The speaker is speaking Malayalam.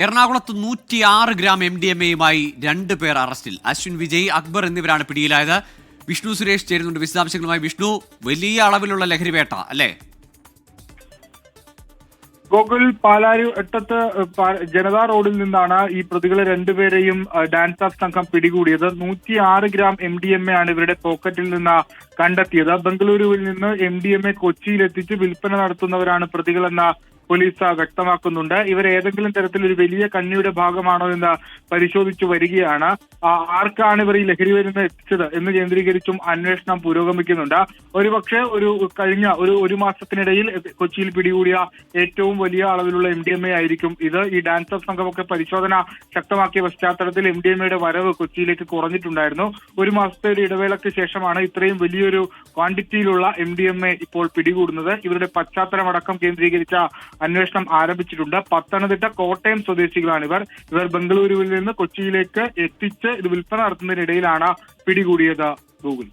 എറണാകുളത്ത് 106 ഗ്രാം MDMA-യുമായി 2 പേർ അറസ്റ്റിൽ. അശ്വിൻ വിജയ്, അക്ബർ എന്നിവരാണ് പിടിയിലായത്. വിഷ്ണു സുരേഷ് ചേരുന്നുണ്ട് വിശദാംശങ്ങളുമായി. വിഷ്ണു, വലിയ അളവിലുള്ള ലഹരിവേട്ട അല്ലേ? ഗോകുൽ, പാലാരിവട്ടത്ത് ജനതാ റോഡിൽ നിന്നാണ് ഈ പ്രതികളെ രണ്ടുപേരെയും ഡാൻസ് ഓഫ് സംഘം പിടികൂടിയത്. 106 ഗ്രാം MDMA ആണ് ഇവരുടെ പോക്കറ്റിൽ നിന്ന് കണ്ടെത്തിയത്. ബംഗളൂരുവിൽ നിന്ന് MDMA കൊച്ചിയിലെത്തിച്ച് വിൽപ്പന നടത്തുന്നവരാണ് പ്രതികളെന്ന പോലീസ് വ്യക്തമാക്കുന്നുണ്ട്. ഇവർ ഏതെങ്കിലും തരത്തിലൊരു വലിയ കണ്ണിയുടെ ഭാഗമാണോ എന്ന് പരിശോധിച്ചു വരികയാണ്. ആർക്കാണ് ഇവർ ഈ ലഹരി മരുന്ന് എത്തിച്ചത് എന്ന് കേന്ദ്രീകരിച്ചും അന്വേഷണം പുരോഗമിക്കുന്നുണ്ട്. ഒരുപക്ഷെ കഴിഞ്ഞ ഒരു മാസത്തിനിടയിൽ കൊച്ചിയിൽ പിടികൂടിയ ഏറ്റവും വലിയ അളവിലുള്ള MDMA ആയിരിക്കും ഇത്. ഈ ഡാൻസ് ഓഫ് സംഘമൊക്കെ പരിശോധന ശക്തമാക്കിയ പശ്ചാത്തലത്തിൽ MDMA-യുടെ വരവ് കൊച്ചിയിലേക്ക് കുറഞ്ഞിട്ടുണ്ടായിരുന്നു. ഒരു മാസത്തെ ഒരു ഇടവേളയ്ക്ക് ശേഷമാണ് ഇത്രയും വലിയൊരു ക്വാണ്ടിറ്റിയിലുള്ള MDMA ഇപ്പോൾ പിടികൂടുന്നത്. ഇവരുടെ പശ്ചാത്തലമടക്കം കേന്ദ്രീകരിച്ച അന്വേഷണം ആരംഭിച്ചിട്ടുണ്ട്. പത്തനംതിട്ട, കോട്ടയം സ്വദേശികളാണ് ഇവർ ബംഗളൂരുവിൽ നിന്ന് കൊച്ചിയിലേക്ക് എത്തിച്ച് ഇത് വിൽപ്പന നടത്തുന്നതിനിടയിലാണ് പിടികൂടിയത്. ഗൂഗിൾ